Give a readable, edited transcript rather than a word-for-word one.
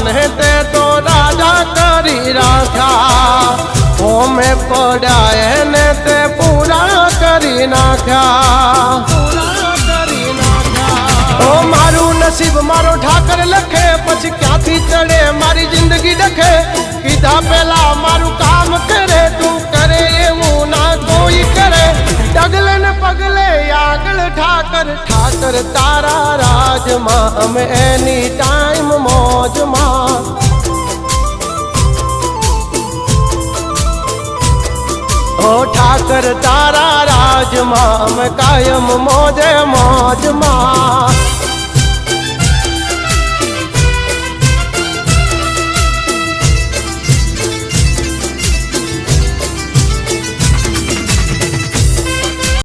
ने ते तो राजा करी राख्या ओमे पड़ाए ने ते पूरा करी नाख्या ओ मारू नसीब मारो ठाकर लखे पछी क्यांथी चढ़े मारी जिंदगी डखे कीधा पेला मारू काम करे तू करे एवं ना कोई करे डगले ने पगले आगल ठाकर ठाकर तारा राज मां हम एनी टाइम मौज मां ओ ठाकर तारा राज मां हम कायम मौजे मौज मां।